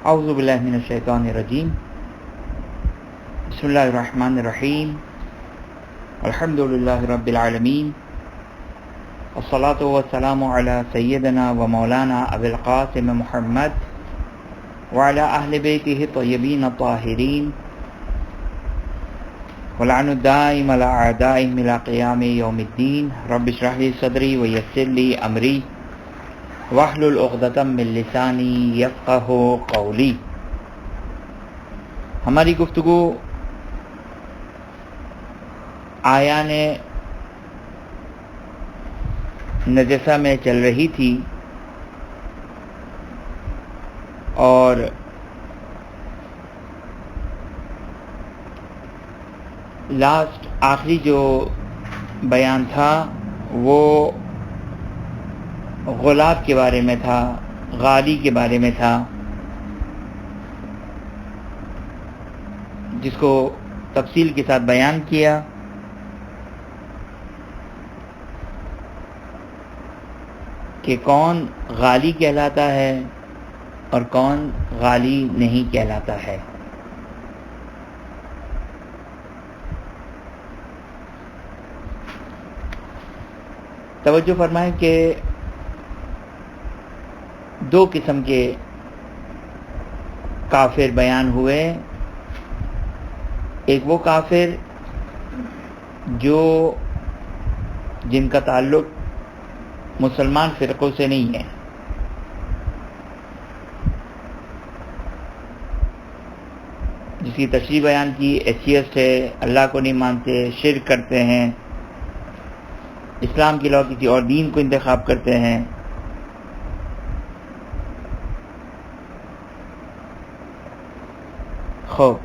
اعوذ باللہ من الشیطان الرجیم بسم اللہ الرحمن الرحیم الحمد للہ رب العالمین والصلاة والسلام علی سیدنا و مولانا ابی القاسم محمد وعلی اہل بیتہ الطیبین الطاہرین ولعن الدائم علی اعدائهم الى قیام یوم الدین رب اشرح لی صدری ویسر لی امری واحلل عقدۃ من لسانی یفقہوا قولی۔ ہماری گفتگو آیان نجسہ میں چل رہی تھی اور لاسٹ آخری جو بیان تھا وہ غلاب کے بارے میں تھا، غالی کے بارے میں تھا، جس کو تفصیل کے ساتھ بیان کیا۔ کہ کون غالی کہلاتا ہے اور کون غالی نہیں کہلاتا ہے۔ توجہ فرمائیں کہ دو قسم کے کافر بیان ہوئے۔ ایک وہ کافر جن کا تعلق مسلمان فرقوں سے نہیں ہے، جس کی تشریح بیان کی، ایتھیسٹ ہے، اللہ کو نہیں مانتے، شرک کرتے ہیں، اسلام کے علاوہ کسی اور دین کو انتخاب کرتے ہیں۔ خوب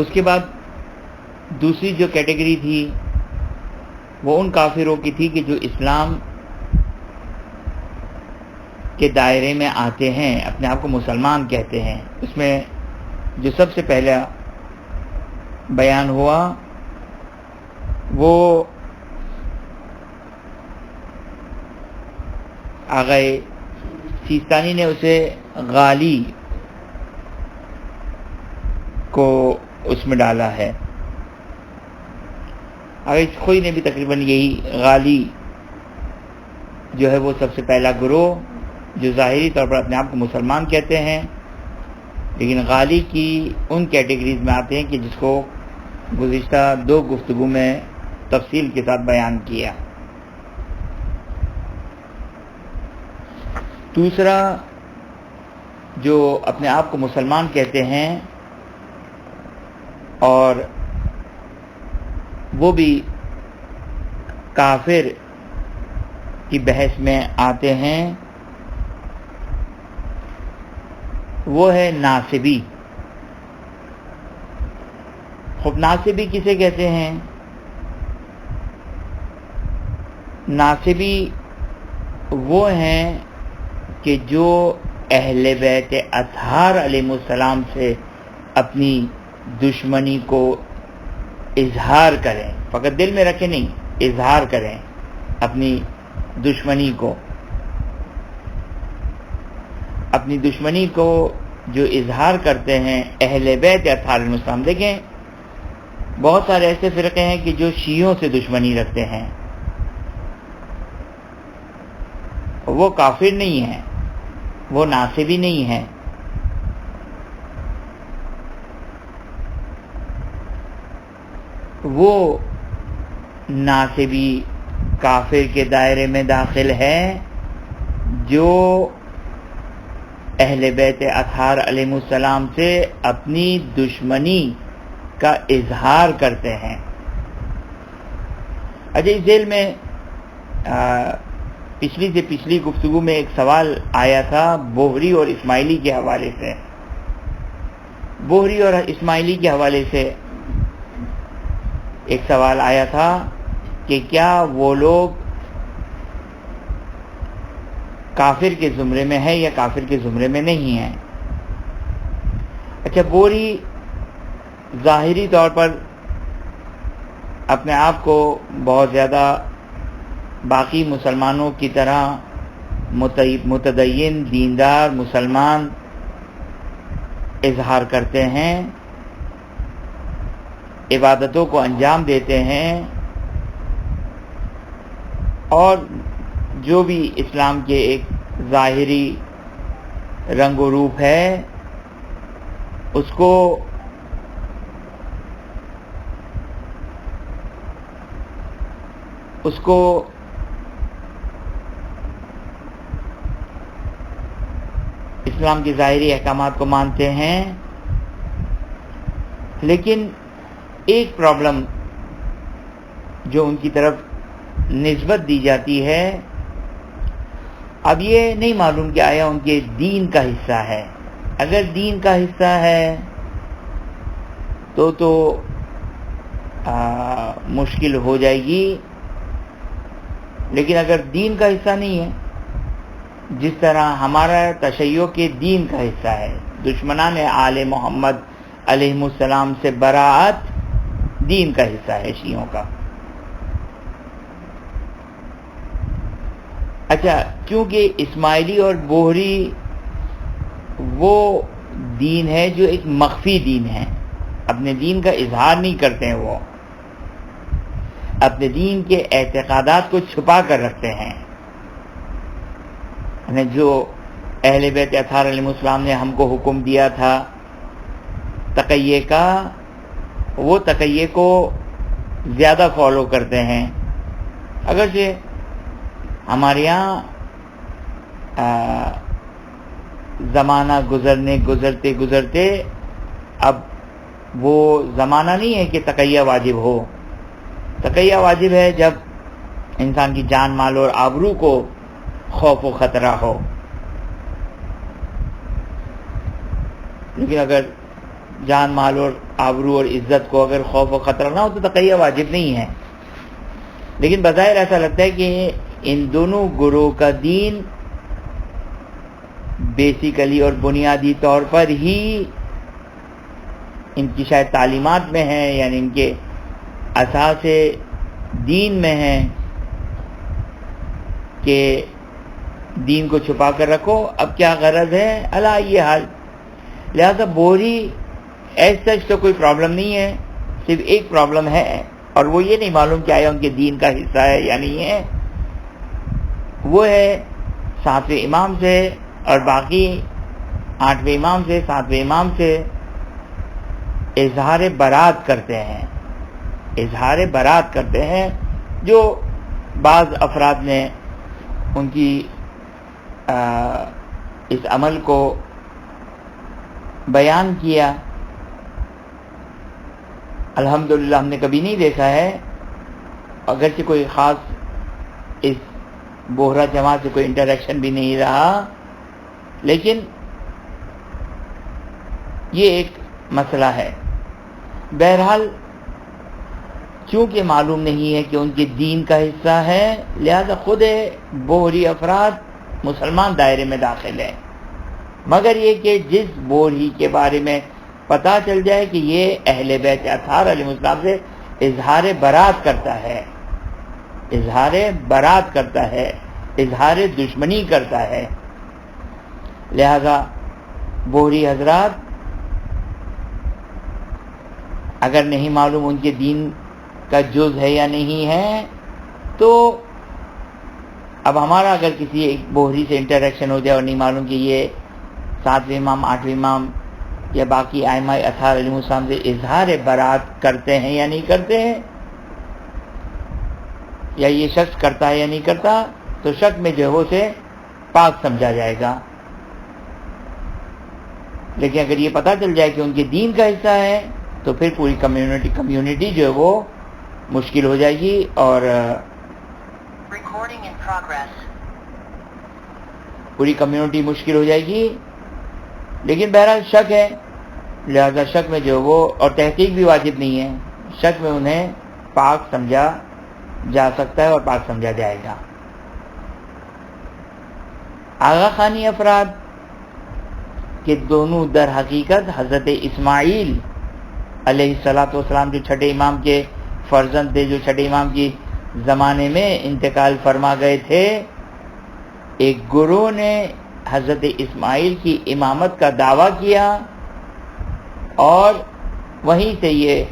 اس کے بعد دوسری جو کیٹیگری تھی وہ ان کافروں کی تھی کہ جو اسلام کے دائرے میں آتے ہیں، اپنے آپ کو مسلمان کہتے ہیں۔ اس میں جو سب سے پہلا بیان ہوا وہ آغا سیستانی نے اسے غالی کو اس میں ڈالا ہے۔ آغا خوئی نے بھی تقریباً یہی، غالی جو ہے وہ سب سے پہلا گروہ جو ظاہری طور پر اپنے آپ کو مسلمان کہتے ہیں، لیکن غالی کی ان کیٹیگریز میں آتے ہیں کہ جس کو گزشتہ دو گفتگو میں تفصیل کے ساتھ بیان کیا۔ دوسرا جو اپنے آپ کو مسلمان کہتے ہیں اور وہ بھی کافر کی بحث میں آتے ہیں، وہ ہے ناصبی۔ خب ناصبی کسے کہتے ہیں؟ ناصبی وہ ہیں کہ جو اہل بیت اطہار علیہ السلام سے اپنی دشمنی کو اظہار کریں، فقط دل میں رکھیں نہیں، اظہار کریں اپنی دشمنی کو۔ اپنی دشمنی کو جو اظہار کرتے ہیں اہل بیت اطہار علیہ السلام۔ دیکھیں بہت سارے ایسے فرقے ہیں کہ جو شیعوں سے دشمنی رکھتے ہیں، وہ کافر نہیں ہیں، وہ ناصبی نہیں ہیں۔ وہ ناصبی کافر کے دائرے میں داخل ہے جو اہل بیت اطہار علیہ السلام سے اپنی دشمنی کا اظہار کرتے ہیں۔ اچھا، اس ذیل میں پچھلی گفتگو میں ایک سوال آیا تھا بوہری اور اسماعیلی کے حوالے سے۔ بوہری اور اسماعیلی کے حوالے سے ایک سوال آیا تھا کہ کیا وہ لوگ کافر کے زمرے میں ہے یا کافر کے زمرے میں نہیں ہیں۔ اچھا، بوہری ظاہری طور پر اپنے آپ کو بہت زیادہ باقی مسلمانوں کی طرح متدین دیندار مسلمان اظہار کرتے ہیں، عبادتوں کو انجام دیتے ہیں، اور جو بھی اسلام کے ایک ظاہری رنگ و روپ ہے اس کو اسلام کے ظاہری احکامات کو مانتے ہیں، لیکن ایک پرابلم جو ان کی طرف نسبت دی جاتی ہے، اب یہ نہیں معلوم کہ آیا ان کے دین کا حصہ ہے۔ اگر دین کا حصہ ہے تو مشکل ہو جائے گی، لیکن اگر دین کا حصہ نہیں ہے، جس طرح ہمارا تشیع کے دین کا حصہ ہے، دشمنان آل محمد علیہ السلام سے براءت دین کا حصہ ہے شیعوں کا۔ اچھا، کیونکہ اسماعیلی اور بوہری وہ دین ہے جو ایک مخفی دین ہے، اپنے دین کا اظہار نہیں کرتے ہیں، وہ اپنے دین کے اعتقادات کو چھپا کر رکھتے ہیں۔ جو اہل بیت اطہار علیہ السلام نے ہم کو حکم دیا تھا تقیے کا، وہ تقیے کو زیادہ فالو کرتے ہیں، اگرچہ ہمارے یہاں زمانہ گزرتے اب وہ زمانہ نہیں ہے کہ تقیہ واجب ہو۔ تقیہ واجب ہے جب انسان کی جان مال اور آبرو کو خوف و خطرہ ہو، لیکن اگر جان مال اور آبرو اور عزت کو اگر خوف و خطرہ نہ ہو تو تقیہ واجب نہیں ہے۔ لیکن بظاہر ایسا لگتا ہے کہ ان دونوں گروہ کا دین بیسیکلی اور بنیادی طور پر ہی ان کی شاید تعلیمات میں ہے، یعنی ان کے اساس دین میں ہے کہ دین کو چھپا کر رکھو۔ اب کیا غرض ہے علی یہ حال، لہذا بوہری ایسا تو کوئی پرابلم نہیں ہے، صرف ایک پرابلم ہے، اور وہ یہ نہیں معلوم کہ آیا ان کے دین کا حصہ ہے یا نہیں ہے۔ وہ ہے 7ویں امام سے اور باقی 8ویں امام سے 7ویں امام سے اظہار برات کرتے ہیں، اظہار برات کرتے ہیں، جو بعض افراد نے ان کی اس عمل کو بیان کیا۔ الحمدللہ ہم نے کبھی نہیں دیکھا ہے، اگرچہ کوئی خاص اس بوہرا جماعت سے کوئی انٹریکشن بھی نہیں رہا، لیکن یہ ایک مسئلہ ہے۔ بہرحال چونکہ معلوم نہیں ہے کہ ان کے دین کا حصہ ہے، لہذا خود بوہری افراد مسلمان دائرے میں داخل ہیں، مگر یہ کہ جس بوہری کے بارے میں پتہ چل جائے کہ یہ اہل بیت اطہار علیہ السلام سے اظہار برات کرتا ہے، اظہار برات کرتا ہے، اظہار دشمنی کرتا ہے، لہذا بوہری حضرات اگر نہیں معلوم ان کے دین کا جز ہے یا نہیں ہے، تو اب ہمارا اگر کسی ایک بوہری سے انٹریکشن ہو جائے اور نہیں معلوم کہ یہ 7ویں امام 8ویں امام یا باقی ائمہ اطہار علیہ السلام سے اظہار برات کرتے ہیں یا نہیں کرتے ہیں، یا یہ شخص کرتا ہے یا نہیں کرتا، تو شک میں جو ہے اسے پاک سمجھا جائے گا۔ لیکن اگر یہ پتہ چل جائے کہ ان کے دین کا حصہ ہے تو پھر پوری کمیونٹی جو ہے وہ مشکل ہو جائے گی، اور پوری کمیونٹی مشکل ہو جائے گی۔ لیکن بہرحال شک ہے، لہذا شک میں جو وہ، اور تحقیق بھی واجب نہیں ہے، شک میں انہیں پاک سمجھا جا سکتا ہے اور پاک سمجھا جائے گا۔ آغا خانی افراد کہ دونوں در حقیقت حضرت اسماعیل علیہ السلام جو چھٹے امام کے فرزند تھے، جو چھٹے امام کی زمانے میں انتقال فرما گئے تھے، ایک گروہ نے حضرت اسماعیل کی امامت کا دعویٰ کیا اور وہیں سے یہ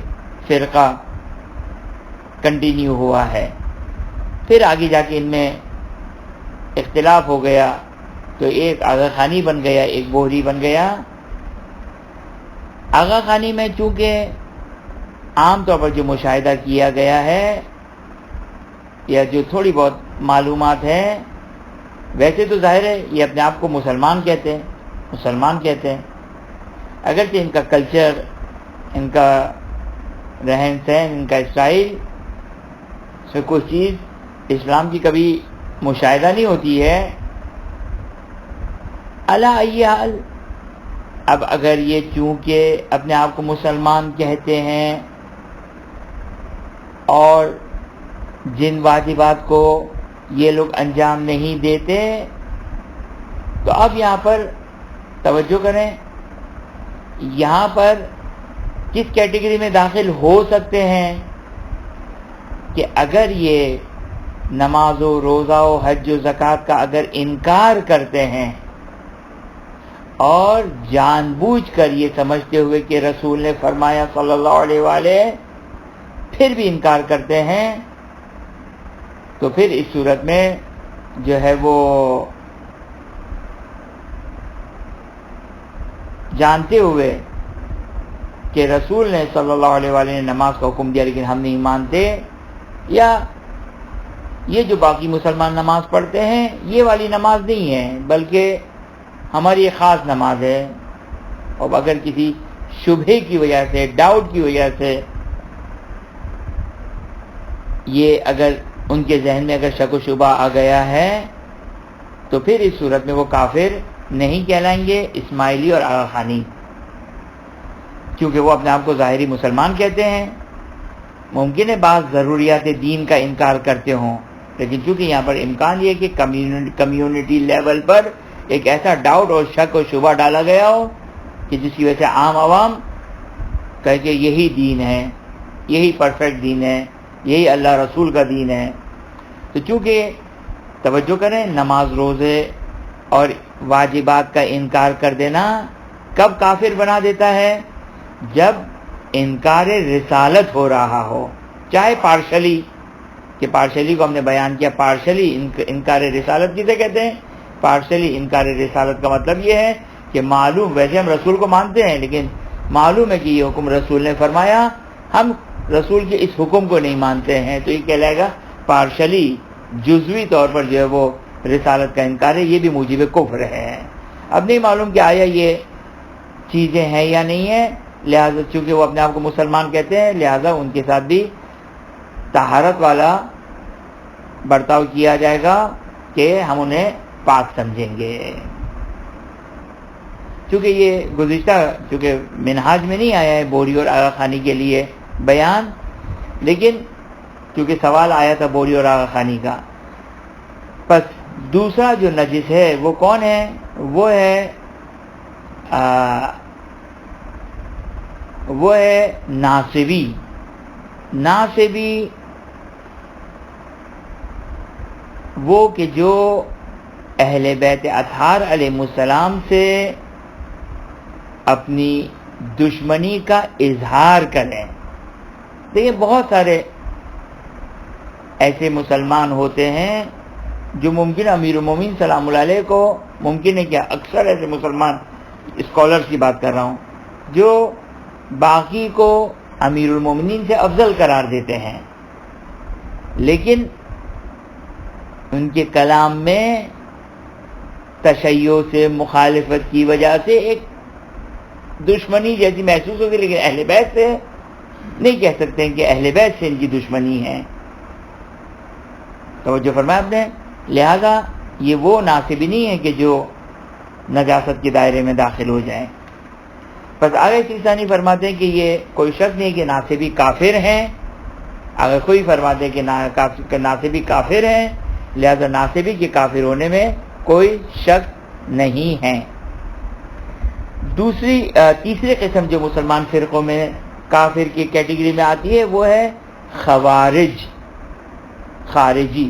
فرقہ کنٹینیو ہوا ہے. پھر آگے جا کے ان میں اختلاف ہو گیا تو ایک آغا خانی بن گیا، ایک بوہری بن گیا. آغا خانی میں چونکہ عام طور پر جو مشاہدہ کیا گیا ہے یا جو تھوڑی بہت معلومات ہیں، ویسے تو ظاہر ہے یہ اپنے آپ کو مسلمان کہتے ہیں، اگرچہ ان کا کلچر، ان کا رہن سہن، ان کا اسٹائل سے کوئی چیز اسلام کی کبھی مشاہدہ نہیں ہوتی ہے. علی ای حال اب اگر یہ چونکہ اپنے آپ کو مسلمان کہتے ہیں اور جن واجبات کو یہ لوگ انجام نہیں دیتے، تو اب یہاں پر توجہ کریں، یہاں پر کس کیٹیگری میں داخل ہو سکتے ہیں کہ اگر یہ نماز و روزہ و حج و زکوٰۃ کا اگر انکار کرتے ہیں اور جان بوجھ کر یہ سمجھتے ہوئے کہ رسول نے فرمایا صلی اللہ علیہ وآلہ پھر بھی انکار کرتے ہیں، تو پھر اس صورت میں جو ہے وہ جانتے ہوئے کہ رسول نے صلی اللہ علیہ وآلہ نے نماز کا حکم دیا لیکن ہم نہیں مانتے، یا یہ جو باقی مسلمان نماز پڑھتے ہیں یہ والی نماز نہیں ہے بلکہ ہماری ایک خاص نماز ہے، اور اگر کسی شبہے کی وجہ سے، ڈاؤٹ کی وجہ سے یہ اگر ان کے ذہن میں اگر شک و شبہ آ گیا ہے تو پھر اس صورت میں وہ کافر نہیں کہلائیں گے اسماعیلی اور آغا خانی، کیونکہ وہ اپنے آپ کو ظاہری مسلمان کہتے ہیں. ممکن ہے بعض ضروریات دین کا انکار کرتے ہوں، لیکن چونکہ یہاں پر امکان یہ کہ کمیونٹی لیول پر ایک ایسا ڈاؤٹ اور شک و شبہ ڈالا گیا ہو کہ جس کی وجہ سے عام عوام کہے کہ یہی دین ہے، یہی پرفیکٹ دین ہے، یہی اللہ رسول کا دین ہے. تو چونکہ توجہ کریں، نماز روزے اور واجبات کا انکار کر دینا کب کافر بنا دیتا ہے؟ جب انکار رسالت ہو رہا ہو، چاہے پارشلی، کہ پارشلی کو ہم نے بیان کیا، پارشلی انکار رسالت کسے کہتے ہیں؟ پارشلی انکار رسالت کا مطلب یہ ہے کہ معلوم، ویسے ہم رسول کو مانتے ہیں لیکن معلوم ہے کہ یہ حکم رسول نے فرمایا، ہم رسول کے اس حکم کو نہیں مانتے ہیں، تو یہ کہلائے گا پارشلی، جزوی طور پر جو ہے وہ رسالت کا انکار ہے، یہ بھی موجب کفر ہے. اب نہیں معلوم کہ آیا یہ چیزیں ہیں یا نہیں ہیں، لہذا چونکہ وہ اپنے آپ کو مسلمان کہتے ہیں لہذا ان کے ساتھ بھی طہارت والا برتاؤ کیا جائے گا کہ ہم انہیں پاک سمجھیں گے. چونکہ یہ گزشتہ چونکہ منہاج میں نہیں آیا ہے بوری اور آغا خانی کے لیے بیان، لیکن کیونکہ سوال آیا تھا بوری اور آغا خانی کا. پس دوسرا جو نجس ہے وہ کون ہے؟ وہ ہے ناصبی. ناصبی وہ کہ جو اہل بیت اطہار علیہ السلام سے اپنی دشمنی کا اظہار کریں. دیکھیں بہت سارے ایسے مسلمان ہوتے ہیں جو ممکن امیر المومنین سلام اللہ علیہ کو، ممکن ہے کیا اکثر ایسے مسلمان اسکالرز کی بات کر رہا ہوں، جو باقی کو امیر المومنین سے افضل قرار دیتے ہیں، لیکن ان کے کلام میں تشیع سے مخالفت کی وجہ سے ایک دشمنی جیسی محسوس ہوگی، لیکن اہل بیت سے نہیں کہہ سکتے ہیں کہ اہل بیت سے ان کی دشمنی ہے. توجہ فرمایا آپ نے. لہذا یہ وہ ناصبی نہیں ہے کہ جو نجاست کے دائرے میں داخل ہو جائیں. بس آگے سلطانی فرماتے ہیں کہ یہ کوئی شک نہیں کہ ناصبی کافر ہیں. اگر کوئی فرماتے ہیں کہ ناصبی کافر ہیں، لہذا ناصبی کے کافر ہونے میں کوئی شک نہیں ہے. تیسری قسم جو مسلمان فرقوں میں کافر کی کیٹیگری میں آتی ہے وہ ہے خارجی.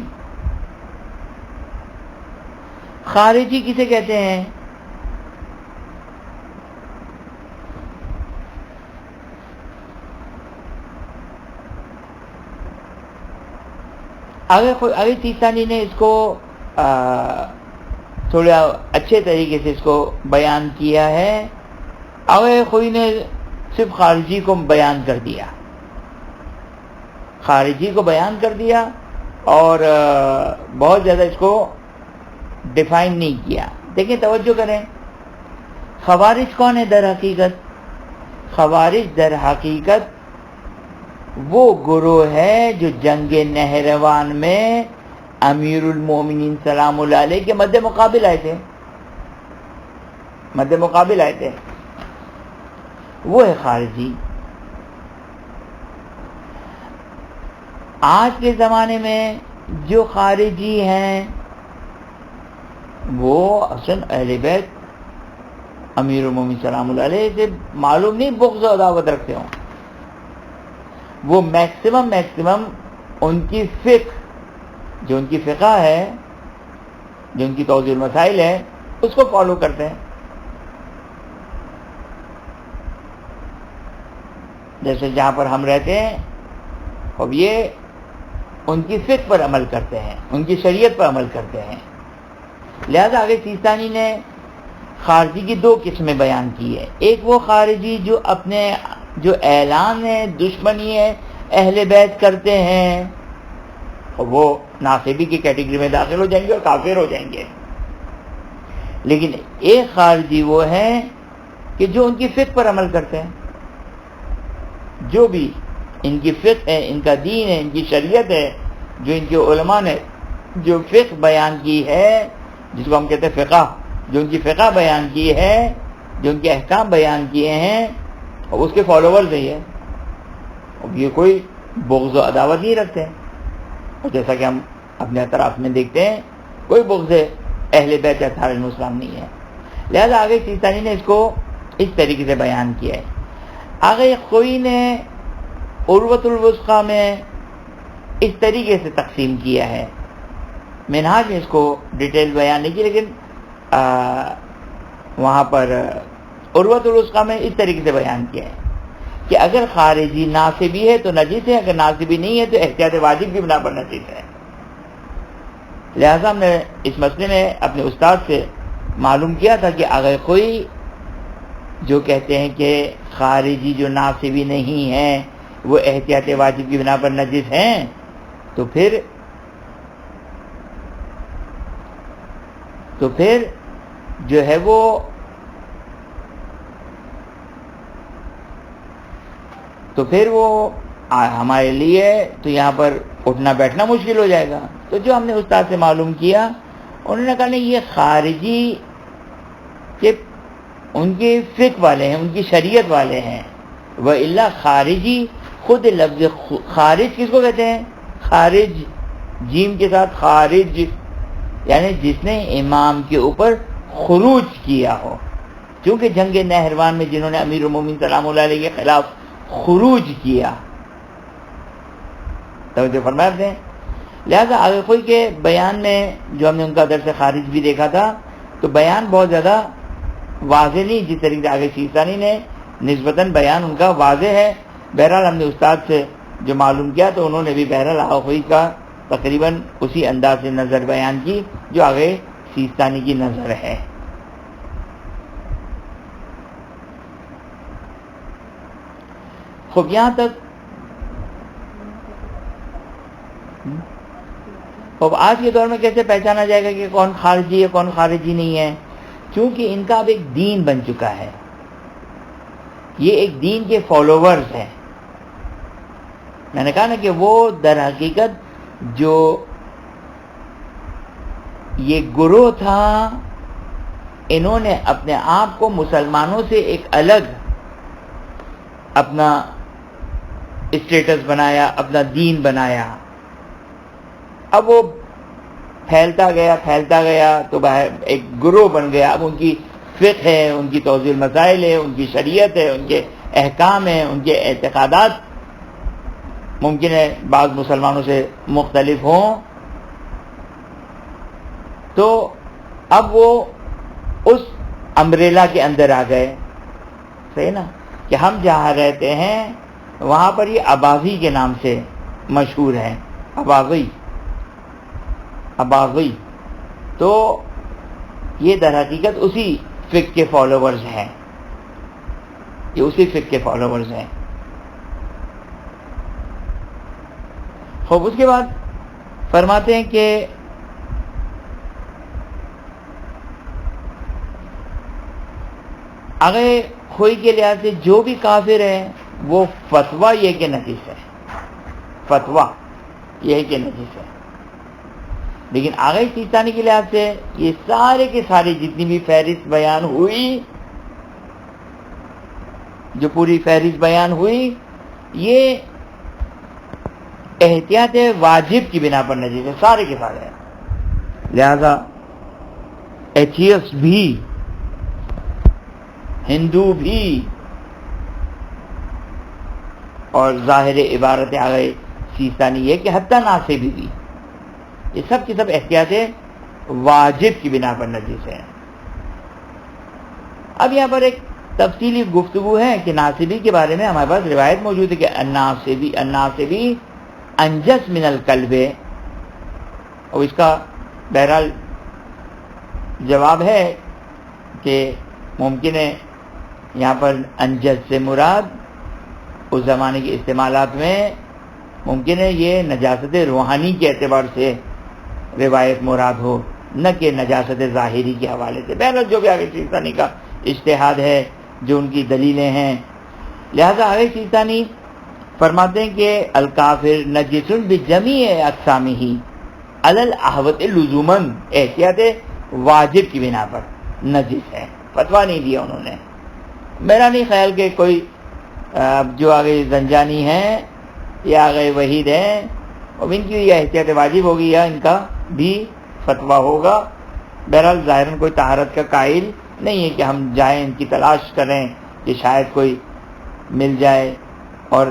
خارجی کسے کہتے ہیں؟ اگر سیستانی نے اس کو تھوڑا اچھے طریقے سے اس کو بیان کیا ہے، اگر کوئی نے صرف خارجی کو بیان کر دیا، خارجی کو بیان کر دیا اور بہت زیادہ اس کو ڈیفائن نہیں کیا۔ دیکھیں، توجہ کریں، خوارج کون ہے در حقیقت؟ خوارج در حقیقت وہ گروہ ہے جو جنگ نہروان میں امیر المومنین سلام اللہ علیہ کے مد مقابل آئے تھے، وہ ہے خارجی۔ آج کے زمانے میں جو خارجی ہیں وہ اصل اہل بیت امیر المومنین سلام اللہ علیہ سے معلوم نہیں بغض و عداوت رکھتے ہوں، وہ میکسیمم ان کی فقہ، جو ان کی فقہ ہے، جو ان کی توضیح المسائل ہے، اس کو فالو کرتے ہیں۔ جیسے جہاں پر ہم رہتے ہیں، اب یہ ان کی فقہ پر عمل کرتے ہیں، ان کی شریعت پر عمل کرتے ہیں۔ لہذا آگے سیستانی نے خارجی کی دو قسمیں بیان کی ہے۔ ایک وہ خارجی جو اعلان ہے دشمنی ہے اہل بیت کرتے ہیں، اور وہ ناصبی کی کیٹیگری میں داخل ہو جائیں گے اور کافر ہو جائیں گے۔ لیکن ایک خارجی وہ ہے کہ جو ان کی فقہ پر عمل کرتے ہیں، جو بھی ان کی فقہ ہے، ان کا دین ہے، ان کی شریعت ہے، جو ان کے علماء نے جو فقہ بیان کی ہے، جس کو ہم کہتے ہیں فقہ، جو ان کی فقہ بیان کی ہے، جو ان کے احکام بیان کیے ہیں، اور اس کے فالوورز ہیں، اب یہ کوئی بغض و عداوت نہیں رکھتے ہیں، اور جیسا کہ ہم اپنے اطراف میں دیکھتے ہیں کوئی بغض اہل بیت اطہار الاسلام نہیں ہے۔ لہذا آگے سیستانی نے اس کو اس طریقے سے بیان کیا ہے۔ آگے کوئی نے عروۃ الوثقی میں اس طریقے سے تقسیم کیا ہے، منہاج میں اس کو ڈیٹیل بیان نہیں کی، لیکن وہاں پر عروۃ الوثقی میں اس طریقے سے بیان کیا ہے کہ اگر خارجی ناصبی ہے تو نجس ہے، اگر ناصبی نہیں ہے تو احتیاط واجب کی بنا پر نجس ہے۔ لہذا ہم نے اس مسئلے میں اپنے استاد سے معلوم کیا تھا کہ اگر کوئی جو کہتے ہیں کہ خارجی جو ناصبی نہیں ہیں وہ احتیاط واجب کی بنا پر نجس ہیں، تو پھر جو ہے وہ ہمارے لیے تو یہاں پر اٹھنا بیٹھنا مشکل ہو جائے گا۔ تو جو ہم نے استاد سے معلوم کیا، انہوں نے کہا نہیں، یہ خارجی کہ ان کے فقہ والے ہیں، ان کی شریعت والے ہیں، وَإِلَّا خارجی خود لفظ خارج کس کو کہتے ہیں؟ خارج، جیم کے ساتھ خارج، یعنی جس نے امام کے اوپر خروج کیا ہو۔ چونکہ جنگ نہروان میں جنہوں نے امیر المومنین سلام اللہ علیہ کے خلاف خروج کیا، توجہ فرماتے ہیں۔ لہذا آگے کوئی کے بیان میں جو ہم نے ان کا درس خارج بھی دیکھا تھا، تو بیان بہت زیادہ واضح نہیں، جس طریقے سے آگے سیستانی نے نسبتاً بیان ان کا واضح ہے۔ بہرحال ہم نے استاد سے جو معلوم کیا تو انہوں نے بھی بہرحال آخوئی کا تقریباً اسی انداز سے نظر بیان کی جو آگے سیستانی کی نظر ہے۔ خوب یہاں تک اب آج کے دور میں کیسے پہچانا جائے گا کہ کون خارجی ہے کون خارجی نہیں ہے؟ کیونکہ ان کا اب ایک دین بن چکا ہے، یہ ایک دین کے فالوورز ہیں۔ میں نے کہا نا کہ وہ در حقیقت جو یہ گروہ تھا، انہوں نے اپنے آپ کو مسلمانوں سے ایک الگ اپنا اسٹیٹس بنایا، اپنا دین بنایا۔ اب وہ پھیلتا گیا تو ایک گروہ بن گیا۔ اب ان کی فقہ ہے، ان کی توضیح المسائل ہے، ان کی شریعت ہے، ان کے احکام ہیں، ان کے اعتقادات ممکن ہے بعض مسلمانوں سے مختلف ہوں، تو اب وہ اس امبریلا کے اندر آ گئے، صحیح نا، کہ ہم جہاں رہتے ہیں وہاں پر یہ اباغی کے نام سے مشہور ہے، اباغی، تو یہ در حقیقت اسی فقہ کے فالوورز ہیں، یہ اسی فقہ کے فالوورز ہیں۔ خوب، اس کے بعد فرماتے ہیں کہ اگر خوئی کے لحاظ سے جو بھی کافر ہے وہ فتویٰ یہ کہ نجس ہے، فتویٰ یہ کہ نجس ہے، لیکن آغا سیستانی کے لحاظ سے یہ سارے کے سارے جتنی بھی فہرست بیان ہوئی، جو پوری فہرست بیان ہوئی، یہ احتیاط واجب کی بنا پر نجس ہے، سارے کے سارے ہیں۔ لہذا ایتھیسٹ بھی، ہندو بھی، اور ظاہر عبارت آغا سیستانی یہ کہ حتیٰ ناصبی بھی، یہ سب کی سب احتیاط واجب کی بنا پر نجس ہے۔ اب یہاں پر ایک تفصیلی گفتگو ہے کہ ناصبی کے بارے میں ہمارے پاس روایت موجود ہے کہ الناصبی انجس من الکلب، اور اس کا بہرحال جواب ہے کہ ممکن ہے یہاں پر انجس سے مراد اس زمانے کے استعمالات میں ممکن ہے یہ نجاست روحانی کے اعتبار سے روایت مراد ہو، نہ کہ نجاست ظاہری کے حوالے سے۔ بہرحال جو بھی آغا سیستانی کا اجتہاد ہے، جو ان کی دلیلیں ہیں، لہذا آغا سیستانی فرماتے ہیں کہ الکافر نجس بجمیع اقسامہ علی الاحوط لزوما، احتیاط واجب کی بنا پر نجس ہے، فتویٰ نہیں دیا انہوں نے۔ میرا نہیں خیال کہ کوئی جو آگے زنجانی ہیں یا آگے وحید ہیں، اب ان کی یہ احتیاط واجب ہوگی یا ان کا بھی فتویٰ ہوگا۔ بہرحال ظاہراً کوئی طہارت کا قائل نہیں ہے کہ ہم جائیں ان کی تلاش کریں کہ شاید کوئی مل جائے اور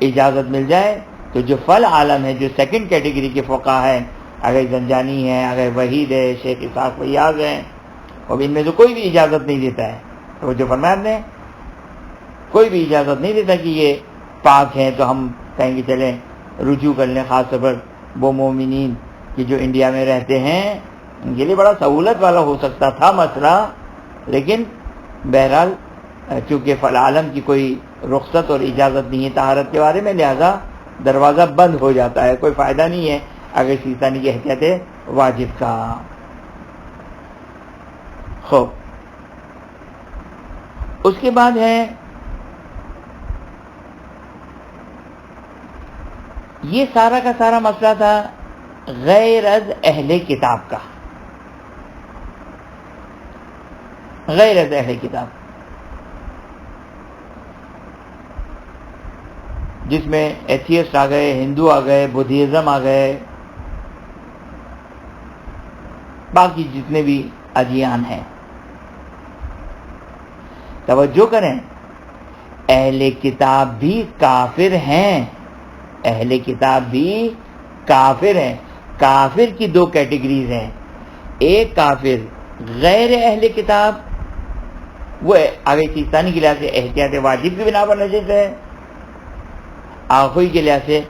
اجازت مل جائے۔ تو جو فل عالم ہے، جو سیکنڈ کیٹیگری کے فقہا ہیں، اگر زنجانی ہے، اگر وحید ہے، شیخ اسحاق فیاض ہیں، اب ان میں سے کوئی بھی اجازت نہیں دیتا ہے، تو جو فرمایا نے کوئی بھی اجازت نہیں دیتا کہ یہ پاک ہیں تو ہم کہیں گے چلیں رجوع کر لیں، خاص طور پر وہ مومنین کہ جو انڈیا میں رہتے ہیں، ان کے لیے بڑا سہولت والا ہو سکتا تھا مسئلہ، لیکن بہرحال چونکہ فل عالم کی کوئی رخصت اور اجازت نہیں ہے طہارت کے بارے میں، لہذا دروازہ بند ہو جاتا ہے، کوئی فائدہ نہیں ہے اگر سیستانی کی احتیاط واجب کا۔ خوب، اس کے بعد ہے یہ سارا کا سارا مسئلہ تھا غیر از اہل کتاب کا، غیر از اہل کتاب، جس میں ایتھیسٹ آ گئے، ہندو آ گئے، بدھزم آ گئے، باقی جتنے بھی ادیان ہیں۔ توجہ کریں، اہل کتاب بھی کافر ہیں، اہل کتاب بھی کافر ہیں۔ کافر کی دو کیٹیگریز ہیں، ایک کافر غیر اہل کتاب، وہ آگے سیستانی کے لحاظ سے احتیاط واجب کی بنا پر نجس ہے، آخوئی کے لحاظ سے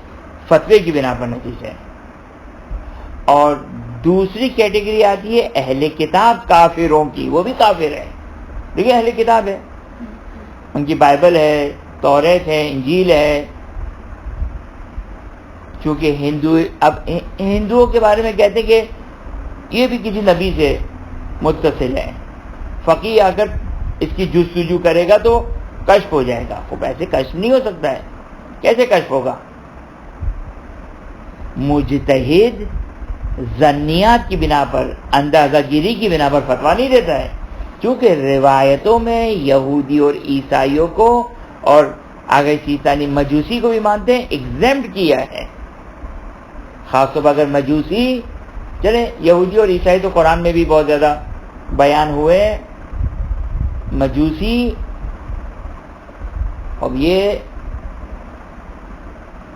فتوے کی بنا پر نجس ہے۔ اور دوسری کیٹیگری آتی ہے اہل کتاب کافروں کی، وہ بھی کافر ہے لیکن اہل کتاب ہے، ان کی بائبل ہے، توریت ہے، انجیل ہے۔ چونکہ اب ہندوؤں کے بارے میں کہتے ہیں کہ یہ بھی کسی نبی سے متصل ہے، فقیہ آ کر اس کی جستجو کرے گا تو کشف ہو جائے گا۔ وہ ایسے کشف نہیں ہو سکتا ہے، کیسے کشف ہوگا؟ مجتہد ظنیات کی بنا پر، اندازہ گیری کی بنا پر فتویٰ نہیں دیتا ہے، کیونکہ روایتوں میں یہودی اور عیسائیوں کو اور آگے سیستانی مجوسی کو بھی مانتے ہیں، ایگزیمپٹ کیا ہے۔ خاص طور پر اگر مجوسی، چلیں یہودی اور عیسائی تو قرآن میں بھی بہت زیادہ بیان ہوئے، مجوسی اب یہ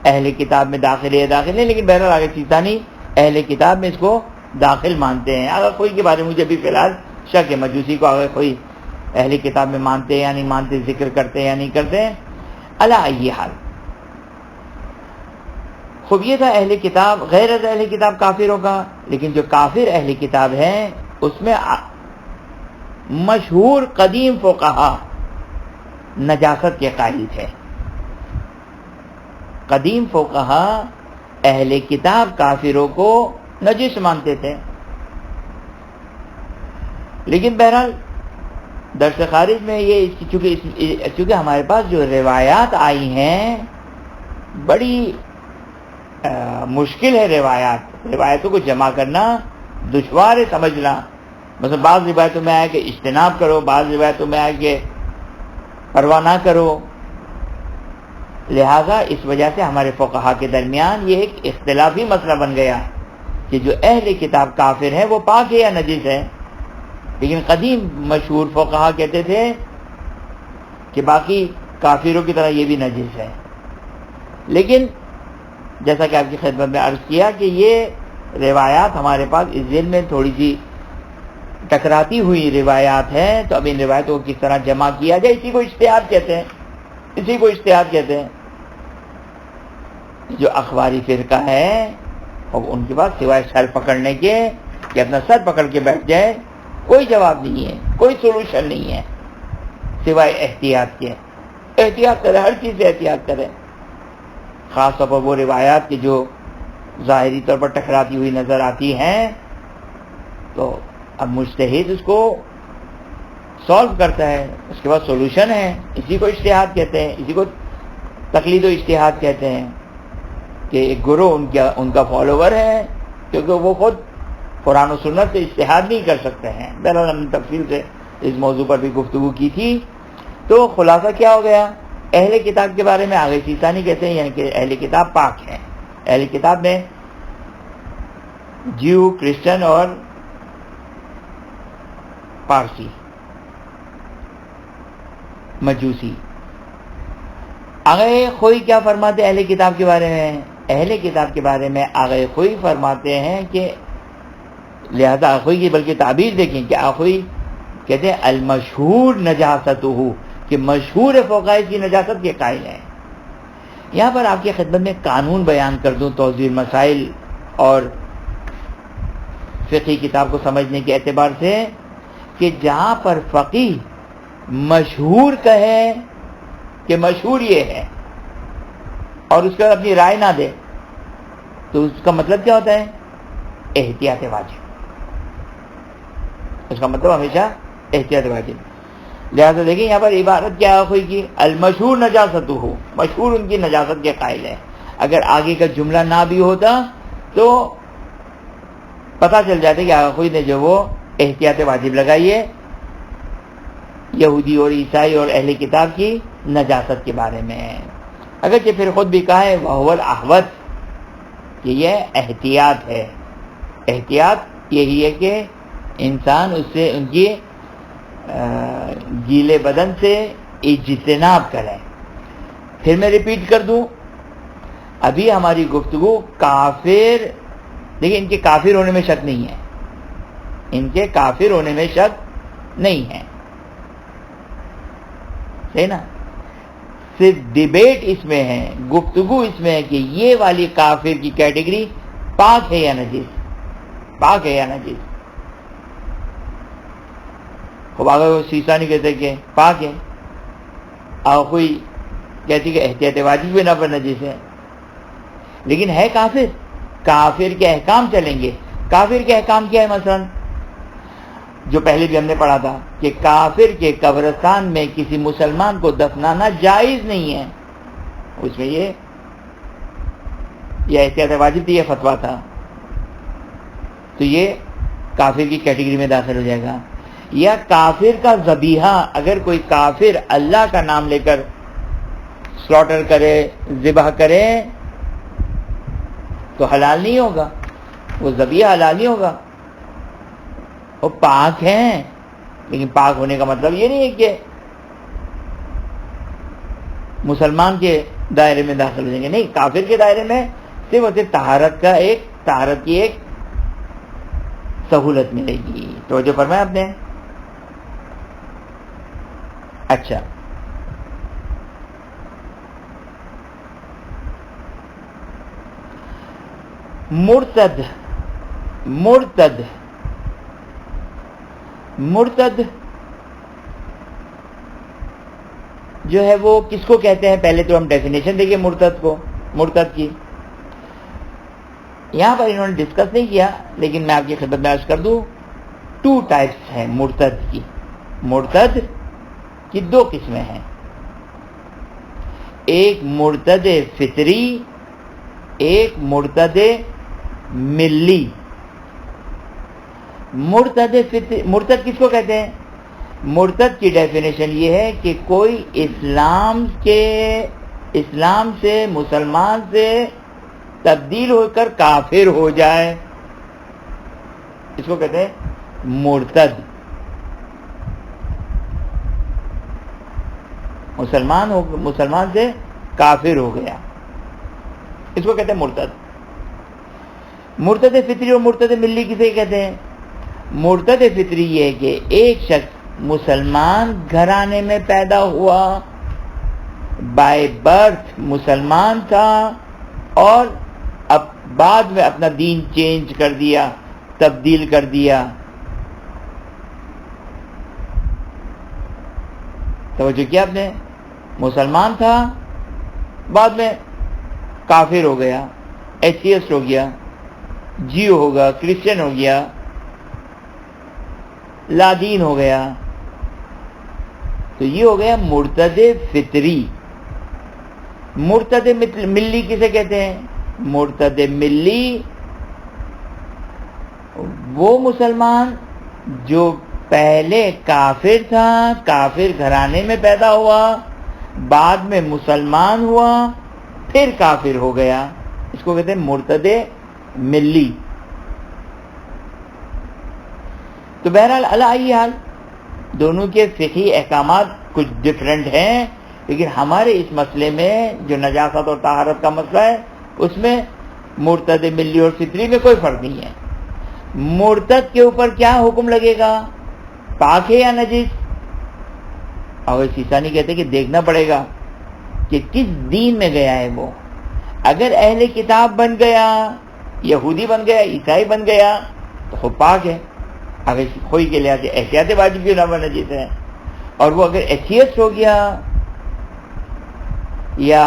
اہل کتاب میں داخل ہے، لیکن بہرحال آگے سیستانی اہل کتاب میں اس کو داخل مانتے ہیں. اگر کوئی کے بارے میں مجھے بھی فی الحال شک ہے, مجوسی کو اگر کوئی اہل کتاب میں مانتے ہیں یا نہیں مانتے, ذکر کرتے ہیں یا نہیں کرتے ہیں. علی ای حال خوب یہ تھا اہل کتاب, غیر از اہل کتاب کافروں کا, لیکن جو کافر اہل کتاب ہیں اس میں مشہور قدیم فقہا نجاست کے قائل تھے. قدیم فقہا اہل کتاب کافروں کو نجس مانتے تھے. لیکن بہرحال درس خارج میں یہ چونکہ ہمارے پاس جو روایات آئی ہیں بڑی مشکل ہے, روایتوں کو جمع کرنا دشوار ہے سمجھنا. مثلا بعض روایتوں میں آیا کہ اجتناب کرو, بعض روایتوں میں آیا کہ پرواہ نہ کرو. لہذا اس وجہ سے ہمارے فقہا کے درمیان یہ ایک اختلافی مسئلہ بن گیا کہ جو اہل کتاب کافر ہیں وہ پاک ہے یا نجس ہے. لیکن قدیم مشہور فقہا کہتے تھے کہ باقی کافروں کی طرح یہ بھی نجس ہے. لیکن جیسا کہ آپ کی خدمت میں عرض کیا کہ یہ روایات ہمارے پاس اس ذیل میں تھوڑی سی ٹکراتی ہوئی روایات ہیں, تو اب ان روایتوں کو کس طرح جمع کیا جائے, اسی کو اجتہاد کہتے ہیں. جو اخباری فرقہ ہے اور ان کے پاس سوائے سر پکڑنے کے کہ اپنا سر پکڑ کے بیٹھ جائے کوئی جواب نہیں ہے, کوئی سولوشن نہیں ہے سوائے احتیاط کے. احتیاط کرے, ہر چیز سے احتیاط کرے, خاص طور پر وہ روایات کی جو ظاہری طور پر ٹکراتی ہوئی نظر آتی ہیں. تو اب مجتہد اس کو سولو کرتا ہے, اس کے بعد سولوشن ہے. اسی کو اجتہاد کہتے ہیں, اسی کو تقلید و اجتہاد کہتے ہیں کہ ایک گروہ ان کا فالوور ہے, کیونکہ وہ خود قرآن و سنت سے اجتہاد نہیں کر سکتے ہیں. بہرحال ہم نے تفصیل سے اس موضوع پر بھی گفتگو کی تھی. تو خلاصہ کیا ہو گیا, اہل کتاب کے بارے میں آگے سیسانی کہتے ہیں یعنی کہ اہل کتاب پاک ہیں. اہل کتاب میں جیو, کرسچن اور پارسی, مجوسی. آگے خوئی کیا فرماتے اہل کتاب کے بارے میں؟ اہل کتاب کے بارے میں آگے خوئی فرماتے ہیں کہ لہذا آخوئی کی بلکہ تعبیر دیکھیں کہ آخوئی کہتے ہیں المشہور نجاستہ, کہ مشہور فقہاء کی نجاست کے قائل ہیں. یہاں پر آپ کی خدمت میں قانون بیان کر دوں توضیح مسائل اور فقہی کتاب کو سمجھنے کے اعتبار سے, کہ جہاں پر فقیہ مشہور کہے کہ مشہور یہ ہے اور اس کے بعد اپنی رائے نہ دے, تو اس کا مطلب کیا ہوتا ہے؟ احتیاط واجب. اس کا مطلب ہمیشہ احتیاط واجب. لہذا دیکھیں یہاں پر عبارت کیا ہوئی کی, المشہور نجاستہ, مشہور ان کی نجاست کے قائل ہے. اگر آگے کا جملہ نہ بھی ہوتا تو پتہ چل جاتا کہ آخوئی نے جو وہ احتیاط واجب لگائی ہے یہودی اور عیسائی اور اہل کتاب کی نجاست کے بارے میں. اگرچہ پھر خود بھی کہا ہے وَهُوَ الْأَحْوَطُ, کہ یہ احتیاط ہے. احتیاط یہی ہے کہ انسان اس سے ان کی گیلے بدن سے اجتناب کرے. پھر میں ریپیٹ کر دوں, ابھی ہماری گفتگو کافر, لیکن ان کے کافر ہونے میں شک نہیں ہے, ان کے کافر ہونے میں شک نہیں ہے, صحیح نا. صرف ڈیبیٹ اس میں ہے, گفتگو اس میں ہے کہ یہ والی کافر کی کیٹیگری پاک ہے یا نجس, پاک ہے یا نجس. خب آگے سیسا نہیں کہتے کہ پاک ہے, اور کوئی کہتی کہ احتیاط واجب بھی نہ پر نجس ہے, لیکن ہے کافر. کافر کے احکام چلیں گے. کافر کے احکام کیا ہے؟ مثلا جو پہلے بھی ہم نے پڑھا تھا کہ کافر کے قبرستان میں کسی مسلمان کو دفنانا جائز نہیں ہے. اس میں یہ احتیاط واجب تھی, یہ فتویٰ تھا, تو یہ کافر کی کیٹیگری میں داخل ہو جائے گا. یا کافر کا ذبیحہ, اگر کوئی کافر اللہ کا نام لے کر سلوٹر کرے, ذبح کرے, تو حلال نہیں ہوگا, وہ ذبیحہ حلال نہیں ہوگا. وہ پاک ہیں, لیکن پاک ہونے کا مطلب یہ نہیں ہے کہ مسلمان کے دائرے میں داخل ہو جائیں گے. نہیں, کافر کے دائرے میں صرف اور صرف طہارت کی ایک سہولت ملے گی. توجہ فرمایا آپ نے. اچھا مرتد جو ہے وہ کس کو کہتے ہیں؟ پہلے تو ہم ڈیفینیشن دیکھیں مرتد کی. یہاں پر انہوں نے ڈسکس نہیں کیا لیکن میں آپ کی خدمت میں عرض کر دوں. 2 ٹائپس ہیں مرتد کی 2 قسمیں ہیں. ایک مرتد فطری، ایک مرتد ملی. مرتد کس کو کہتے ہیں؟ مرتد کی ڈیفینیشن یہ ہے کہ کوئی اسلام سے مسلمان سے تبدیل ہو کر کافر ہو جائے، اس کو کہتے ہیں مرتد. مسلمان سے کافر ہو گیا، اس کو کہتے ہیں مرتد. مرتد فطری اور مرتد ملی کسے کہتے ہیں؟ مرتد فطری یہ ہے کہ ایک شخص مسلمان گھرانے میں پیدا ہوا، بائی برتھ مسلمان تھا، اور اب بعد میں اپنا دین چینج کر دیا، تبدیل کر دیا. توجہ کیا آپ نے؟ مسلمان تھا، بعد میں کافر ہو گیا، ایتھیسٹ ہو گیا، جیو ہو گیا، کرسچن ہو گیا، لا دین ہو گیا. تو یہ ہو گیا مرتد فطری. مرتد ملی کسے کہتے ہیں؟ مرتد ملی وہ مسلمان جو پہلے کافر تھا، کافر گھرانے میں پیدا ہوا، بعد میں مسلمان ہوا، پھر کافر ہو گیا، اس کو کہتے ہیں مرتد ملی. تو بہرحال علی ای حال دونوں کے فقہی احکامات کچھ ڈفرینٹ ہیں، لیکن ہمارے اس مسئلے میں جو نجاست اور طہارت کا مسئلہ ہے اس میں مرتد ملی اور فطری میں کوئی فرق نہیں ہے. مرتد کے اوپر کیا حکم لگے گا؟ پاک ہے یا نجس؟ اور سیستانی کہتے ہیں کہ دیکھنا پڑے گا کہ کس دین میں گیا ہے. وہ اگر اہل کتاب بن گیا، یہودی بن گیا، عیسائی بن گیا تو خود پاک ہے، اگر خوئی کے لحاظ سے احتیاط واجب کی نہ نجس ہے. اور وہ اگر ایتھیسٹ ہو گیا یا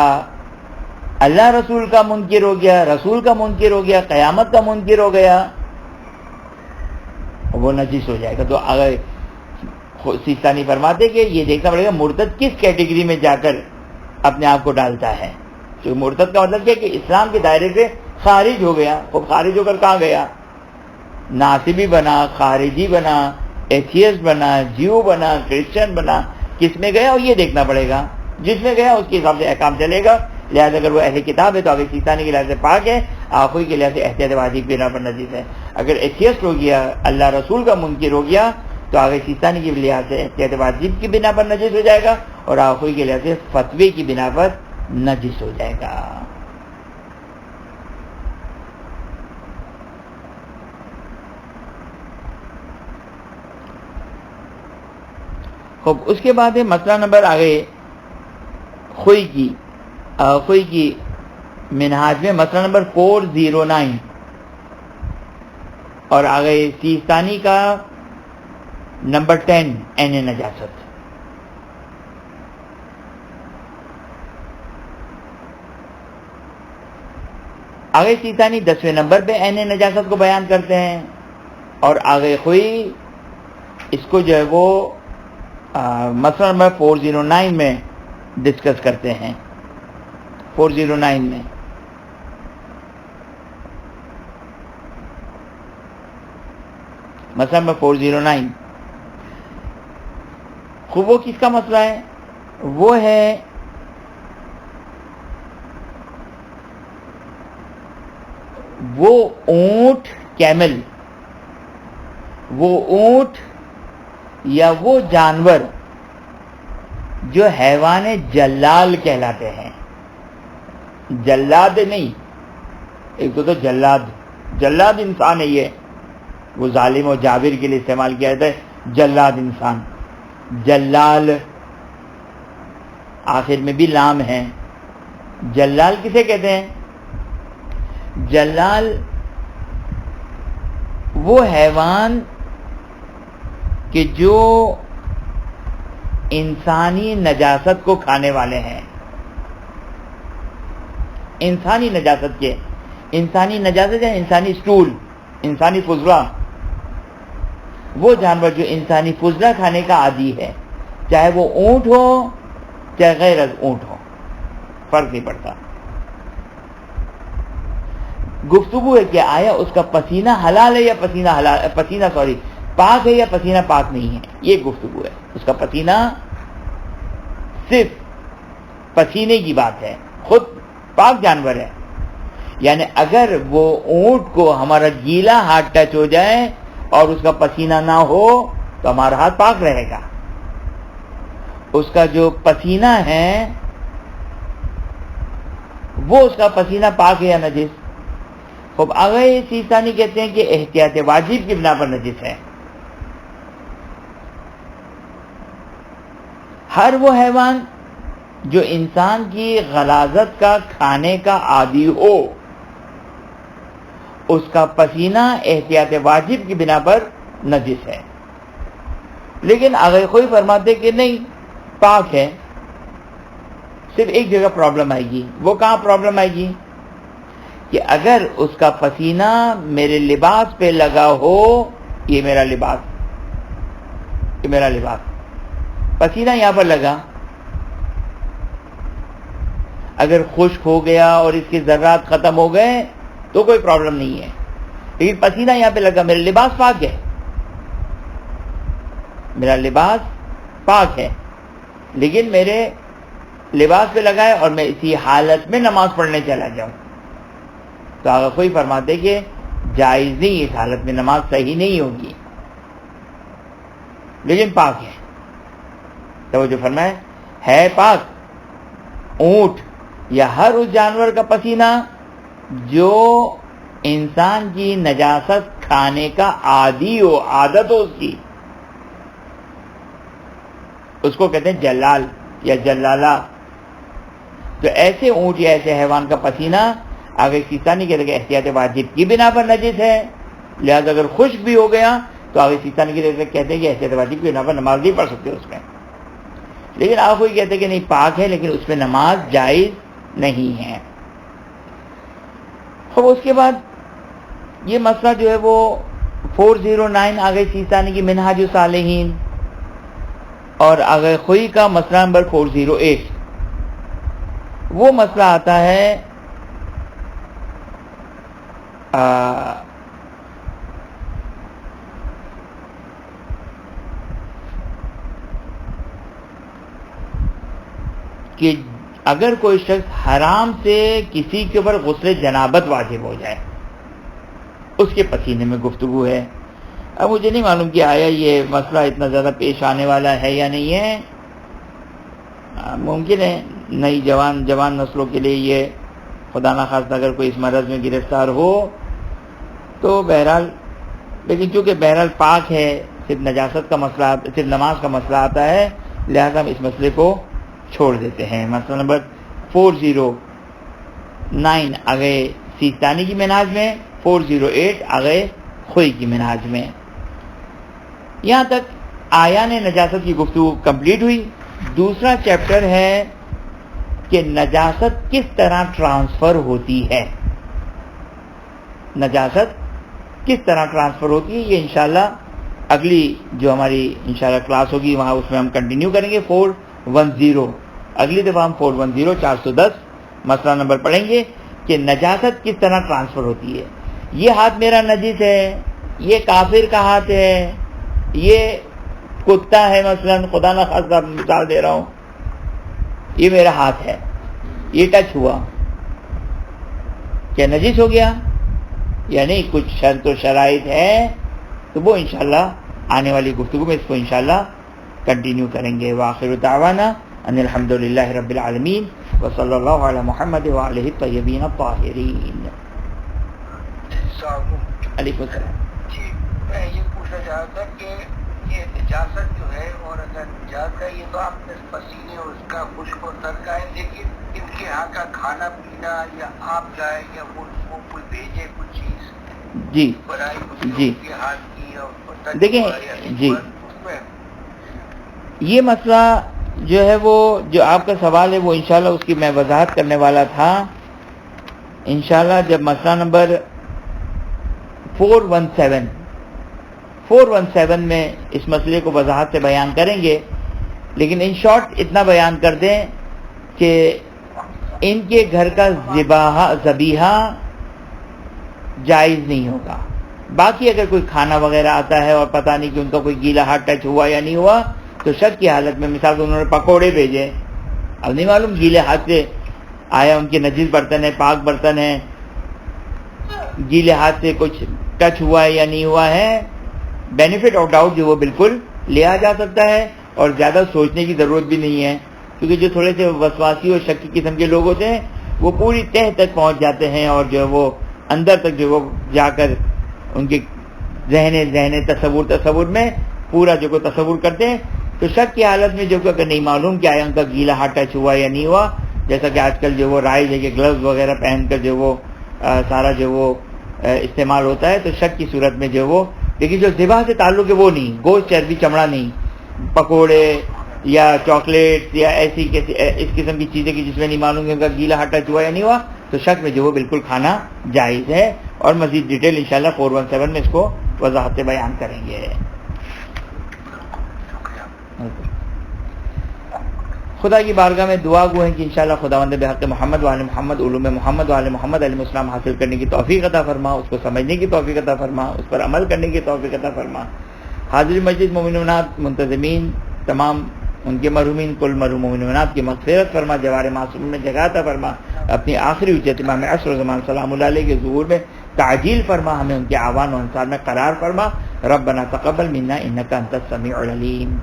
اللہ رسول کا منکر ہو گیا، رسول کا منکر ہو گیا، قیامت کا منکر ہو گیا، وہ نجس ہو جائے گا. تو اگر سیستانی فرماتے کہ یہ دیکھنا پڑے گا مرتد کس کیٹیگری میں جا کر اپنے آپ کو ڈالتا ہے. تو مرتد کا مطلب کیا کہ اسلام کے دائرے سے خارج ہو گیا. وہ خارج ہو کر کہاں گیا؟ ناصبی بنا، خارجی بنا، ایتھیسٹ بنا، جیو بنا، کرسچن بنا، کس میں گیا؟ اور یہ دیکھنا پڑے گا. جس میں گیا اس کے حساب سے احکام چلے گا. لہٰذا اگر وہ اہل کتاب ہے تو آگے سیستانی کے لحاظ سے پاک ہے، آخری کے لحاظ سے احتیاط واجب بنا پر نجس ہے. اگر ایتھیسٹ ہو گیا، اللہ رسول کا منکر ہو گیا تو آگے سیستانی کے لحاظ سے احتیاط واجب کی بنا پر نجس ہو جائے گا، اور آخری کے لحاظ سے فتوے کی بنا پر نجس ہو جائے گا. خوب اس کے بعد ہے مسئلہ نمبر آگے خوئی کی منہاج میں مسئلہ نمبر 409 اور آگے سیستانی کا نمبر 10 عین نجاست. آگے سیستانی 10ویں نمبر پہ عین نجاست کو بیان کرتے ہیں، اور آگے خوئی اس کو جو ہے وہ مسئلہ نمبر 409 میں ڈسکس کرتے ہیں. 409 میں مسئلہ نمبر 409 خوب وہ کس کا مسئلہ ہے؟ وہ ہے وہ اونٹ کیمل، وہ اونٹ یا وہ جانور جو حیوان جلال کہلاتے ہیں. جلاد نہیں، ایک تو جلاد انسان ہے، یہ وہ ظالم و جابر کے لیے استعمال کیا جاتا ہے. جلاد انسان، جلال آخر میں بھی لام ہے. جلال کسے کہتے ہیں؟ جلال وہ حیوان کہ جو انسانی نجاست کو کھانے والے ہیں. انسانی نجاست کے، انسانی نجاست ہے انسانی سٹول، انسانی فضلہ. وہ جانور جو انسانی فضلہ کھانے کا عادی ہے، چاہے وہ اونٹ ہو چاہے غیر از اونٹ ہو، فرق نہیں پڑتا. گفتگو ہے کہ آیا اس کا پسینہ حلال ہے یا پسینہ پاک ہے یا پسینہ پاک نہیں ہے. یہ گفتگو ہے. اس کا پسینہ صرف پسینے کی بات ہے، خود پاک جانور ہے. یعنی اگر وہ اونٹ کو ہمارا گیلا ہاتھ ٹچ ہو جائے اور اس کا پسینہ نہ ہو تو ہمارا ہاتھ پاک رہے گا. اس کا جو پسینہ ہے وہ اس کا پسینہ پاک ہے یا نجس؟ خب آگے سیستانی کہتے ہیں کہ احتیاط واجب کی بنا پر نجس ہے. ہر وہ حیوان جو انسان کی غلاظت کا کھانے کا عادی ہو، اس کا پسینہ احتیاط واجب کی بنا پر نجس ہے. لیکن اگر کوئی فرماتے کہ نہیں پاک ہے، صرف ایک جگہ پرابلم آئے گی. وہ کہاں پرابلم آئے گی؟ کہ اگر اس کا پسینہ میرے لباس پہ لگا ہو، یہ میرا لباس، پسینہ یہاں پر لگا، اگر خشک ہو گیا اور اس کے ذرات ختم ہو گئے تو کوئی پرابلم نہیں ہے. لیکن پسینہ یہاں پہ لگا، میرا لباس پاک ہے، میرا لباس پاک ہے، لیکن میرے لباس پہ لگا ہے اور میں اسی حالت میں نماز پڑھنے چلا جاؤں تو اگر کوئی فرماتے کہ جائز نہیں، اس حالت میں نماز صحیح نہیں ہوگی، لیکن پاک ہے. تو جو فرمائے ہے پاک اونٹ یا ہر اس جانور کا پسینہ جو انسان کی نجاست کھانے کا عادی ہو، عادت ہو اس کی، اس کو کہتے ہیں جلال یا جلالہ. تو ایسے اونٹ یا ایسے حیوان کا پسینہ اگر سیستانی کہتے کہ احتیاط واجب کی بنا پر نجس ہے، لہذا اگر خشک بھی ہو گیا تو آگے سیستانی کہتے ہیں کہ احتیاط واجب کی بنا پر نماز نہیں پڑھ سکتے اس میں. لیکن آپ کوئی کہتے ہیں کہ نہیں پاک ہے لیکن اس میں نماز جائز نہیں ہے. اب اس کے بعد یہ مسئلہ جو ہے وہ 409 آگے سیستانی کی منہاج الصالحین اور آگے خوئی کا مسئلہ نمبر 408. وہ مسئلہ آتا ہے کہ اگر کوئی شخص حرام سے کسی کے اوپر غسل جنابت واجب ہو جائے، اس کے پسینے میں گفتگو ہے. اب مجھے نہیں معلوم کہ آیا یہ مسئلہ اتنا زیادہ پیش آنے والا ہے یا نہیں ہے. ممکن ہے نئی جوان نسلوں کے لیے یہ خدا نخواستہ اگر کوئی اس مرض میں گرفتار ہو تو بہرحال، لیکن چونکہ بہرحال پاک ہے، صرف نجاست کا مسئلہ، صرف نماز کا مسئلہ آتا ہے، لہذا ہم اس مسئلے کو چھوڑ دیتے ہیں. مسئلہ نمبر 409 آگے سیستانی کی منہاج میں، 408 آگے خوئی کی منہاج میں. یہاں تک آیان نجاست کی گفتگو کمپلیٹ ہوئی. دوسرا چیپٹر ہے کہ نجاست کس طرح ٹرانسفر ہوتی ہے. نجاست کس طرح ٹرانسفر ہوتی ہے یہ انشاءاللہ اگلی جو ہماری انشاءاللہ کلاس ہوگی وہاں اس میں ہم کنٹینیو کریں گے. 410 اگلی دفعہ ہم 410 410 مسئلہ نمبر پڑھیں گے کہ نجاست کس طرح ٹرانسفر ہوتی ہے. یہ ہاتھ میرا نجس ہے، یہ کافر کا ہاتھ ہے، یہ کتا ہے، مثلا خدا نہ خاصا مثال دے رہا ہوں، یہ میرا ہاتھ ہے، یہ ٹچ ہوا، کیا نجس ہو گیا؟ یعنی کچھ شرط و شرائط ہے تو وہ انشاءاللہ آنے والی گفتگو میں اس کو انشاءاللہ کنٹینیو کریں گے. وآخر دعوانا ان الحمدللہ رب العالمین وصلی اللہ علی محمد وآلہ الطیبین الطاہرین. علیکم السلام. میں یہ پوچھنا چاہ رہا تھا کہ یہ نجاست جو ہے، اور اگر نجاست ہے یہ تو آپ نے پسینے اس کا خشک اور تر کا ہے، لیکن ان کے یہاں کا کھانا پینا یا آپ جائے یا وہ کوئی بھیجے کچھ چیز جی بنائی جی کے ہاتھ کی اور دیکھیں جی یہ مسئلہ جو ہے وہ جو آپ کا سوال ہے وہ انشاءاللہ اس کی میں وضاحت کرنے والا تھا انشاءاللہ جب مسئلہ نمبر 417 میں اس مسئلے کو وضاحت سے بیان کریں گے، لیکن ان شارٹ اتنا بیان کر دیں کہ ان کے گھر کا ذبیحہ جائز نہیں ہوگا۔ باقی اگر کوئی کھانا وغیرہ آتا ہے اور پتہ نہیں کہ ان کا کوئی گیلا ہاتھ ٹچ ہوا یا نہیں ہوا تو شک کی حالت میں، مثال کہ انہوں نے پکوڑے بھیجے، اب نہیں معلوم گیلے ہاتھ سے آیا، ان کے نجس برتن ہے، پاک برتن ہے، گیلے ہاتھ سے کچھ ٹچ ہوا ہے یا نہیں ہوا ہے، بینیفٹ آف ڈاؤٹ جو وہ بالکل لیا جا سکتا ہے، اور زیادہ سوچنے کی ضرورت بھی نہیں ہے، کیونکہ جو تھوڑے سے وسواسی اور شکی قسم کے لوگ ہوتے ہیں وہ پوری تہ تک پہنچ جاتے ہیں، اور جو وہ اندر تک جو وہ جا کر ان کے ذہن تصور میں پورا جو کو تصور کرتے ہیں، تو شک کی حالت میں جو کہ اگر نہیں معلوم کہ آیا ان کا گیلا ہاتھ ٹچ ہوا یا نہیں ہوا، جیسا کہ آج کل جو وہ رائج ہے کہ گلوز وغیرہ پہن کر جو وہ سارا جو وہ استعمال ہوتا ہے، تو شک کی صورت میں جو وہ لیکن جو ذبح سے تعلق ہے وہ نہیں، گوشت چربی چمڑا نہیں، پکوڑے یا چاکلیٹ یا ایسی اس قسم کی چیزیں کی جس میں نہیں معلوم کہ ان کا گیلا ہاتھ ٹچ ہوا یا نہیں ہوا، تو شک میں جو وہ بالکل کھانا جائز ہے، اور مزید ڈیٹیل انشاءاللہ 417 میں اس کو وضاحت سے بیان کریں گے۔ خدا کی بارگاہ میں دعا گو ہیں کہ انشاءاللہ خداوند بحق محمد وآل محمد علوم محمد وآل محمد علیہ السلام حاصل کرنے کی توفیق عطا فرما، اس کو سمجھنے کی توفیق عطا فرما، اس پر عمل کرنے کی توفیق عطا فرما۔ حاضر مجلس مومنات منتظمین تمام ان کے مرحومین کل مرحوم مومنات کی مغفرت فرما، جوار معصوم میں جگہ عطا فرما، اپنی آخری حجت امام عصر و زمان سلام اللہ علیہ کے ظہور میں تعجیل فرما، ہمیں ان کے آوان و انصار میں قرار فرما۔ ربنا تقبل منا انک انت السمیع العلیم۔